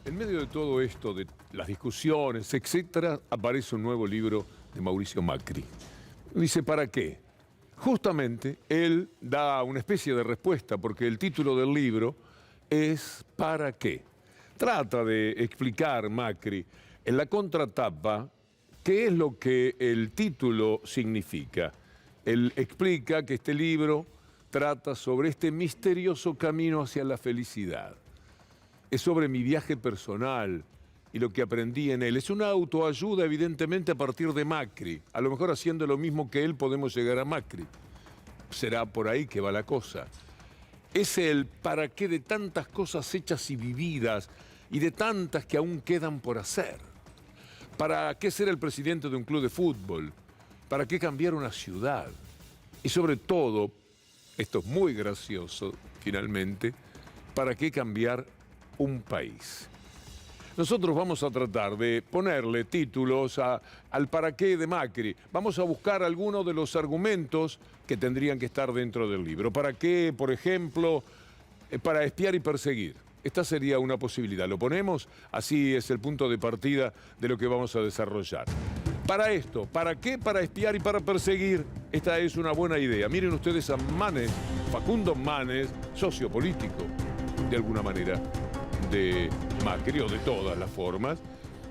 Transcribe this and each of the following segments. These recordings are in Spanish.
En medio de todo esto, de las discusiones, etcétera, aparece un nuevo libro de Mauricio Macri. Dice, ¿para qué? Justamente, él da una especie de respuesta, porque el título del libro es ¿para qué? Trata de explicar, Macri, en la contratapa, qué es lo que el título significa. Él explica que este libro trata sobre este misterioso camino hacia la felicidad. Es sobre mi viaje personal y lo que aprendí en él. Es una autoayuda, evidentemente, a partir de Macri. A lo mejor haciendo lo mismo que él podemos llegar a Macri. Será por ahí que va la cosa. Es el para qué de tantas cosas hechas y vividas y de tantas que aún quedan por hacer. ¿Para qué ser el presidente de un club de fútbol? ¿Para qué cambiar una ciudad? Y sobre todo, esto es muy gracioso, finalmente, ¿para qué cambiar un país? Nosotros vamos a tratar de ponerle títulos al para qué de Macri. Vamos a buscar algunos de los argumentos que tendrían que estar dentro del libro. ¿Para qué, por ejemplo, para espiar y perseguir? Esta sería una posibilidad. ¿Lo ponemos? Así es el punto de partida de lo que vamos a desarrollar. Para esto, ¿para qué? Para espiar y para perseguir. Esta es una buena idea. Miren ustedes a Manes, Facundo Manes, socio político, de alguna manera, de Macri o de todas las formas,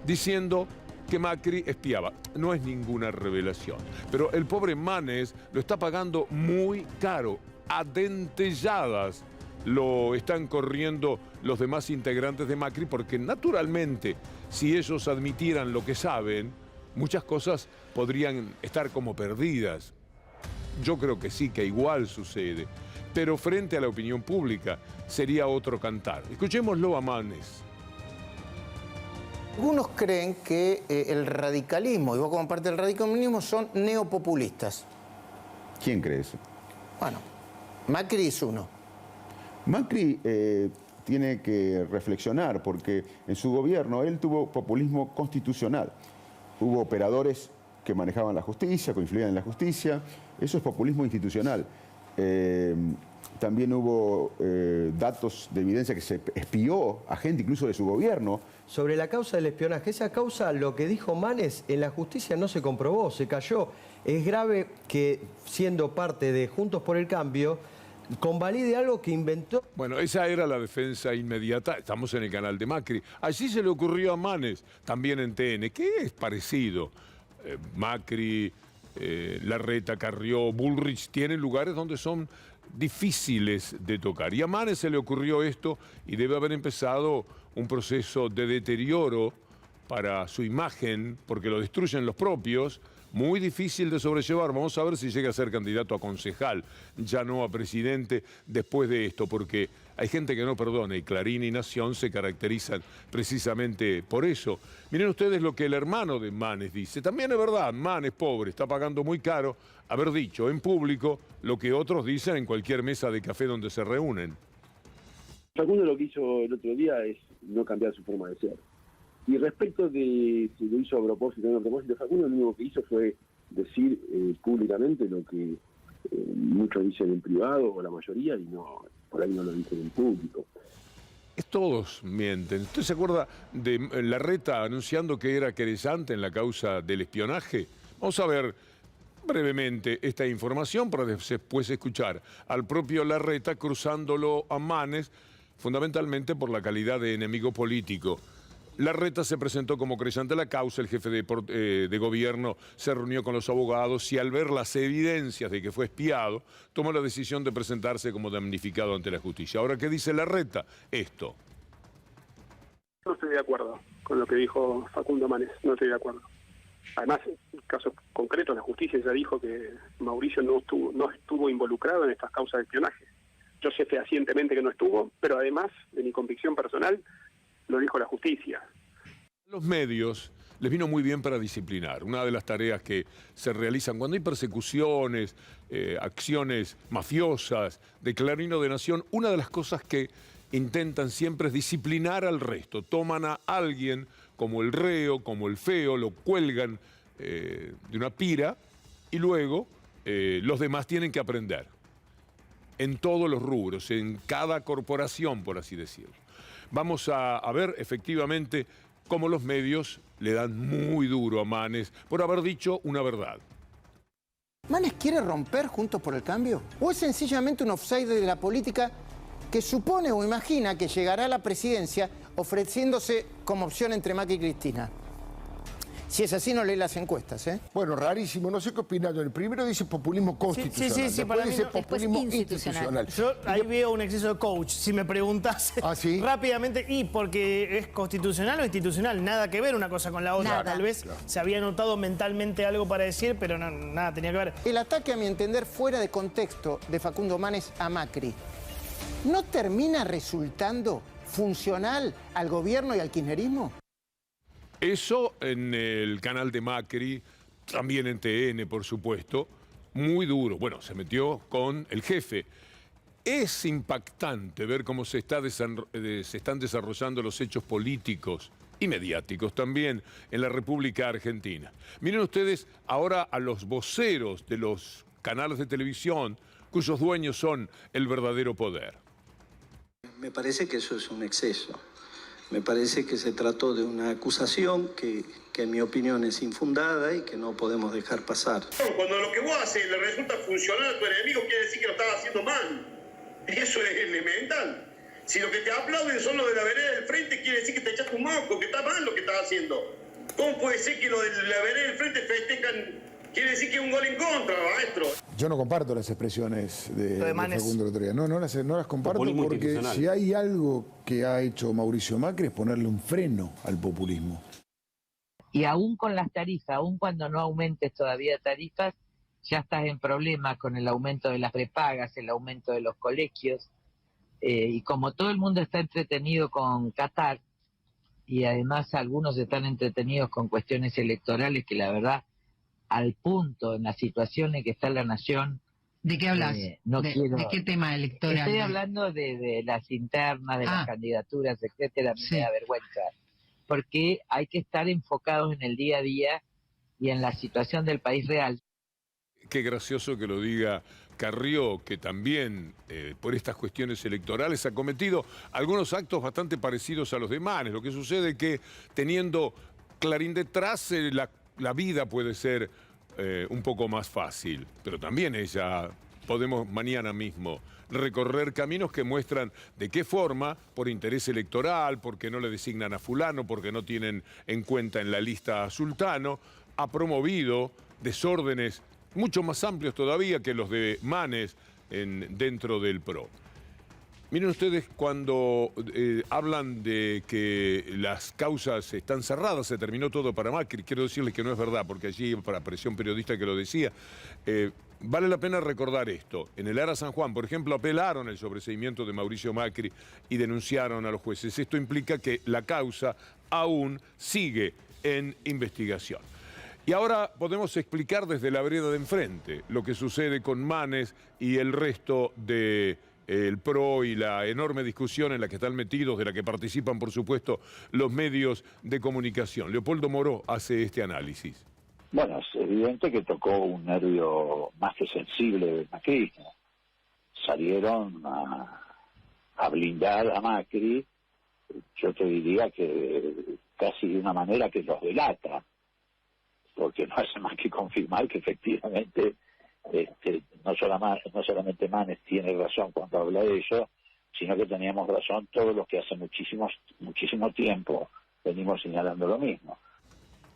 diciendo que Macri espiaba. No es ninguna revelación, pero el pobre Manes lo está pagando muy caro, a dentelladas lo están corriendo los demás integrantes de Macri, porque naturalmente, si ellos admitieran lo que saben, muchas cosas podrían estar como perdidas. Yo creo que sí, que igual sucede, pero frente a la opinión pública sería otro cantar. Escuchémoslo a Manes. Algunos creen que el radicalismo, y vos como parte del radicalismo, son neopopulistas. ¿Quién cree eso? Bueno, Macri es uno. Macri tiene que reflexionar porque en su gobierno él tuvo populismo constitucional. Hubo operadores que manejaban la justicia, que influían en la justicia. Eso es populismo institucional. También hubo datos de evidencia que se espió a gente incluso de su gobierno. Sobre la causa del espionaje, esa causa, lo que dijo Manes, en la justicia no se comprobó, se cayó. Es grave que, siendo parte de Juntos por el Cambio, convalide algo que inventó. Bueno, esa era la defensa inmediata. Estamos en el canal de Macri. Allí se le ocurrió a Manes, también en TN, que es parecido. Macri, Larreta, Carrió, Bullrich tienen lugares donde son difíciles de tocar. Y a Manes se le ocurrió esto y debe haber empezado un proceso de deterioro para su imagen, porque lo destruyen los propios, muy difícil de sobrellevar. Vamos a ver si llega a ser candidato a concejal, ya no a presidente, después de esto, porque hay gente que no perdona y Clarín y Nación se caracterizan precisamente por eso. Miren ustedes lo que el hermano de Manes dice. También es verdad, Manes, pobre, está pagando muy caro haber dicho en público lo que otros dicen en cualquier mesa de café donde se reúnen. Facundo lo que hizo el otro día es no cambiar su forma de ser. Y respecto de si lo hizo a propósito o no a propósito, Facundo lo único que hizo fue decir públicamente lo que muchos dicen en privado, o la mayoría, y no por ahí no lo dicen en público. Todos mienten. ¿Usted se acuerda de Larreta anunciando que era querellante en la causa del espionaje? Vamos a ver brevemente esta información para después escuchar al propio Larreta cruzándolo a Manes, fundamentalmente por la calidad de enemigo político. Larreta se presentó como creyente de la causa, el jefe de gobierno se reunió con los abogados y al ver las evidencias de que fue espiado, tomó la decisión de presentarse como damnificado ante la justicia. Ahora, ¿qué dice Larreta? Esto. No estoy de acuerdo con lo que dijo Facundo Manes, no estoy de acuerdo. Además, en el caso concreto, la justicia ya dijo que Mauricio no estuvo involucrado en estas causas de espionaje. Yo sé fehacientemente que no estuvo, pero además de mi convicción personal, lo dijo la justicia. Los medios les vino muy bien para disciplinar. Una de las tareas que se realizan cuando hay persecuciones, acciones mafiosas de Clarín o de Nación, una de las cosas que intentan siempre es disciplinar al resto. Toman a alguien como el reo, como el feo, lo cuelgan de una pira y luego los demás tienen que aprender. En todos los rubros, en cada corporación, por así decirlo. Vamos a ver efectivamente cómo los medios le dan muy duro a Manes por haber dicho una verdad. ¿Manes quiere romper Juntos por el Cambio? ¿O es sencillamente un offside de la política que supone o imagina que llegará a la presidencia ofreciéndose como opción entre Macri y Cristina? Si es así, no lee las encuestas, ¿eh? Bueno, rarísimo, no sé qué opinan. El primero dice populismo constitucional, sí, después para mí dice no, populismo después institucional. institucional. Yo ahí veo un exceso de coach, si me preguntas ¿Sí? rápidamente, y porque es constitucional o institucional, nada que ver una cosa con la otra. Nada. Tal vez se había notado mentalmente algo para decir, pero no, nada tenía que ver. El ataque, a mi entender, fuera de contexto de Facundo Manes a Macri, ¿no termina resultando funcional al gobierno y al kirchnerismo? Eso en el canal de Macri, también en TN, por supuesto, muy duro. Bueno, se metió con el jefe. Es impactante ver cómo se están desarrollando los hechos políticos y mediáticos también en la República Argentina. Miren ustedes ahora a los voceros de los canales de televisión, cuyos dueños son el verdadero poder. Me parece que eso es un exceso. Me parece que se trató de una acusación que en mi opinión es infundada y que no podemos dejar pasar. Cuando lo que vos haces le resulta funcional a tu enemigo, quiere decir que lo estás haciendo mal. Eso es elemental. Si lo que te aplauden son los de la vereda del frente, quiere decir que te echaste un moco, que está mal lo que estás haciendo. ¿Cómo puede ser que los de la vereda del frente festejan? Quiere decir que es un gol en contra, maestro. Yo no comparto las expresiones de Manes. Facundo el otro día. No las comparto Populismo porque institucional. si hay algo que ha hecho Mauricio Macri es ponerle un freno al populismo. Y aún con las tarifas, aún cuando no aumentes todavía tarifas, ya estás en problemas con el aumento de las prepagas, el aumento de los colegios. Y como todo el mundo está entretenido con Qatar, y además algunos están entretenidos con cuestiones electorales que la verdad, al punto, en la situación en que está la nación... ¿De qué hablas? No quiero... ¿De qué tema electoral? Estoy hablando de las internas, de las candidaturas, etcétera. A mí me da vergüenza. Porque hay que estar enfocados en el día a día y en la situación del país real. Qué gracioso que lo diga Carrió, que también por estas cuestiones electorales ha cometido algunos actos bastante parecidos a los de Manes. Lo que sucede es que teniendo Clarín detrás, la vida puede ser un poco más fácil. Pero también podemos mañana mismo recorrer caminos que muestran de qué forma, por interés electoral, porque no le designan a fulano, porque no tienen en cuenta en la lista a sultano, ha promovido desórdenes mucho más amplios todavía que los de Manes dentro del PRO. Miren ustedes, cuando hablan de que las causas están cerradas, se terminó todo para Macri, quiero decirles que no es verdad, porque allí, para presión periodista que lo decía, vale la pena recordar esto. En el Ara San Juan, por ejemplo, apelaron el sobreseimiento de Mauricio Macri y denunciaron a los jueces. Esto implica que la causa aún sigue en investigación. Y ahora podemos explicar desde la vereda de enfrente lo que sucede con Manes y el resto del PRO y la enorme discusión en la que están metidos, de la que participan, por supuesto, los medios de comunicación. Leopoldo Moró hace este análisis. Bueno, es evidente que tocó un nervio más que sensible del macrismo. Salieron a blindar a Macri, yo te diría que casi de una manera que los delata, porque no hace más que confirmar que efectivamente no solamente Manes tiene razón cuando habla de eso, sino que teníamos razón todos los que hace muchísimo tiempo venimos señalando lo mismo.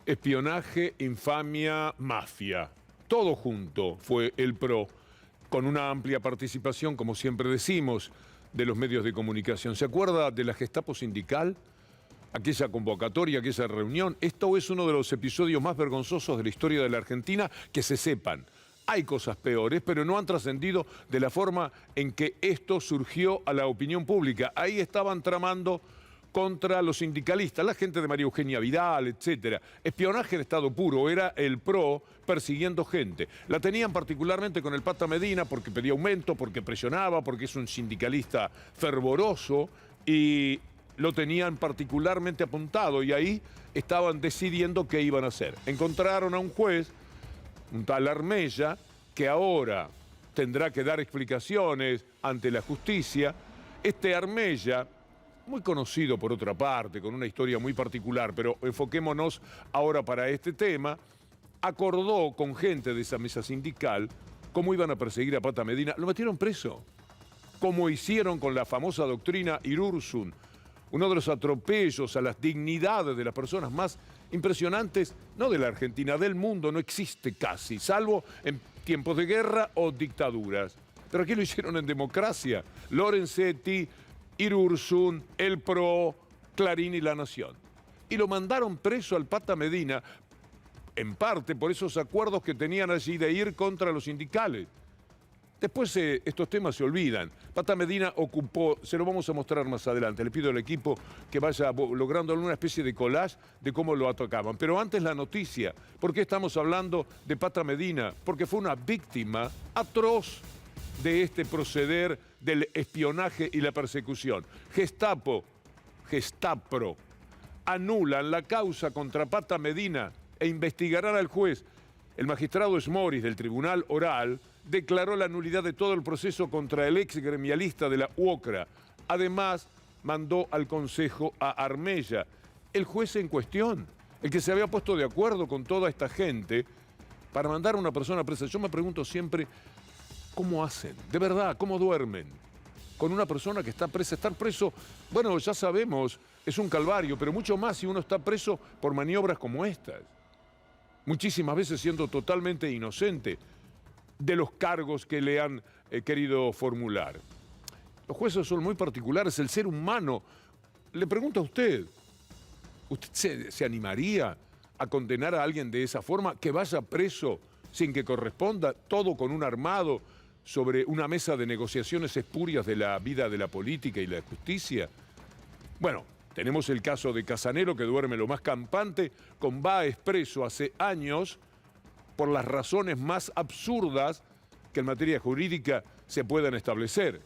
Espionaje, infamia, mafia, todo junto fue el PRO, con una amplia participación, como siempre decimos, de los medios de comunicación. ¿Se acuerda de la Gestapo sindical? Aquella convocatoria, aquella reunión. Esto es uno de los episodios más vergonzosos de la historia de la Argentina, que se sepan. Hay cosas peores, pero no han trascendido de la forma en que esto surgió a la opinión pública. Ahí estaban tramando contra los sindicalistas, la gente de María Eugenia Vidal, etcétera. Espionaje en estado puro, era el PRO persiguiendo gente. La tenían particularmente con el Pata Medina porque pedía aumento, porque presionaba, porque es un sindicalista fervoroso y lo tenían particularmente apuntado y ahí estaban decidiendo qué iban a hacer. Encontraron a un juez, un tal Armella, que ahora tendrá que dar explicaciones ante la justicia. Este Armella muy conocido por otra parte, con una historia muy particular, pero enfoquémonos ahora para este tema, acordó con gente de esa mesa sindical cómo iban a perseguir a Pata Medina. Lo metieron preso, como hicieron con la famosa doctrina Irurzun, uno de los atropellos a las dignidades de las personas más impresionantes, no de la Argentina, del mundo, no existe casi, salvo en tiempos de guerra o dictaduras. Pero aquí lo hicieron en democracia. Lorenzetti, Irurzun, El PRO, Clarín y La Nación. Y lo mandaron preso al Pata Medina, en parte por esos acuerdos que tenían allí de ir contra los sindicales. Después estos temas se olvidan. Pata Medina ocupó, se lo vamos a mostrar más adelante, le pido al equipo que vaya logrando una especie de collage de cómo lo atacaban. Pero antes la noticia, ¿por qué estamos hablando de Pata Medina? Porque fue una víctima atroz de este proceder del espionaje y la persecución. Gestapo, Gestapro, anulan la causa contra Pata Medina e investigarán al juez. El magistrado Smoris del Tribunal Oral declaró la nulidad de todo el proceso contra el ex gremialista de la UOCRA. Además, mandó al Consejo a Armella, el juez en cuestión, el que se había puesto de acuerdo con toda esta gente para mandar a una persona presa. Yo me pregunto siempre, ¿cómo hacen? De verdad, ¿cómo duermen? Con una persona que está presa. Estar preso, bueno, ya sabemos, es un calvario, pero mucho más si uno está preso por maniobras como estas. Muchísimas veces siendo totalmente inocente de los cargos que le han querido formular. Los jueces son muy particulares, el ser humano. Le pregunto a usted, ¿usted se animaría a condenar a alguien de esa forma, que vaya preso sin que corresponda, todo con un armado sobre una mesa de negociaciones espurias de la vida de la política y la justicia? Bueno, tenemos el caso de Casanero, que duerme lo más campante, con Báez preso hace años por las razones más absurdas que en materia jurídica se puedan establecer.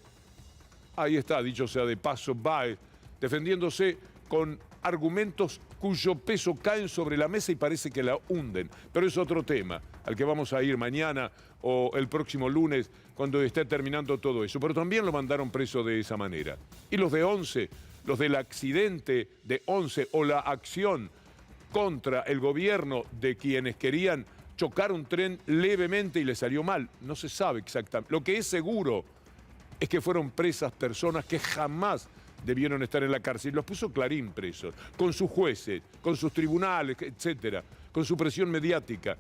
Ahí está, dicho sea de paso, Báez defendiéndose con argumentos cuyo peso caen sobre la mesa y parece que la hunden. Pero es otro tema, al que vamos a ir mañana o el próximo lunes, cuando esté terminando todo eso. Pero también lo mandaron preso de esa manera. Y los de 11, los del accidente de 11 o la acción contra el gobierno de quienes querían chocar un tren levemente y le salió mal, no se sabe exactamente. Lo que es seguro es que fueron presas personas que jamás debieron estar en la cárcel. Los puso Clarín presos, con sus jueces, con sus tribunales, etcétera, con su presión mediática.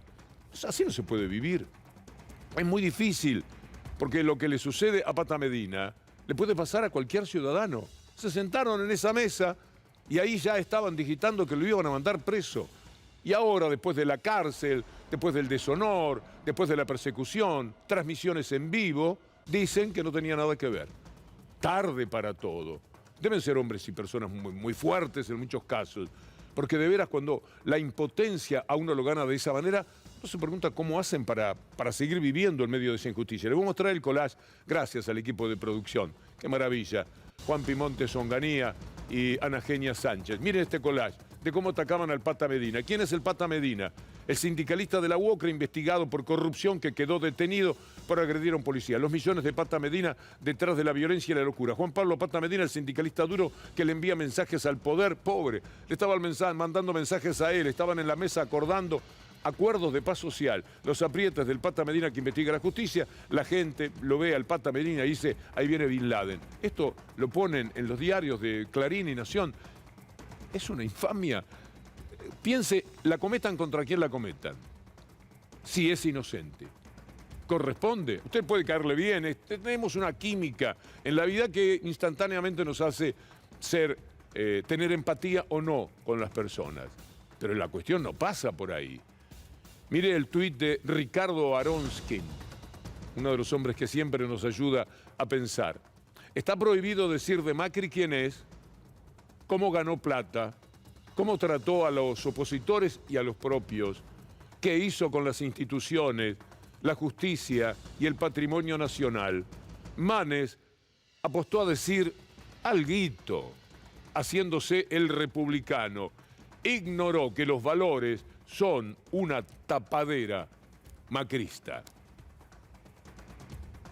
Así no se puede vivir. Es muy difícil, porque lo que le sucede a Pata Medina le puede pasar a cualquier ciudadano. Se sentaron en esa mesa y ahí ya estaban digitando que lo iban a mandar preso. Y ahora, después de la cárcel, después del deshonor, después de la persecución, transmisiones en vivo, dicen que no tenía nada que ver. Tarde para todo. Deben ser hombres y personas muy fuertes en muchos casos, porque de veras cuando la impotencia a uno lo gana de esa manera, uno se pregunta cómo hacen para seguir viviendo en medio de esa injusticia. Le voy a mostrar el collage gracias al equipo de producción. ¡Qué maravilla! Juan Pimonte Songanía y Ana Genia Sánchez. Miren este collage de cómo atacaban al Pata Medina. ¿Quién es el Pata Medina? El sindicalista de la UOCRA investigado por corrupción que quedó detenido por agredir a un policía. Los millones de Pata Medina detrás de la violencia y la locura. Juan Pablo Pata Medina, el sindicalista duro que le envía mensajes al poder, pobre. Le estaban mandando mensajes a él, estaban en la mesa acordando acuerdos de paz social. Los aprietes del Pata Medina que investiga la justicia, la gente lo ve al Pata Medina y dice, ahí viene Bin Laden. Esto lo ponen en los diarios de Clarín y Nación. Es una infamia. Piense, la cometan contra quien la cometan. Si es inocente. Corresponde. Usted puede caerle bien. Tenemos una química en la vida que instantáneamente nos hace tener empatía o no con las personas. Pero la cuestión no pasa por ahí. Mire el tuit de Ricardo Aronskin, uno de los hombres que siempre nos ayuda a pensar. Está prohibido decir de Macri quién es, cómo ganó plata, cómo trató a los opositores y a los propios, qué hizo con las instituciones, la justicia y el patrimonio nacional. Manes apostó a decir alguito, haciéndose el republicano. Ignoró que los valores son una tapadera macrista.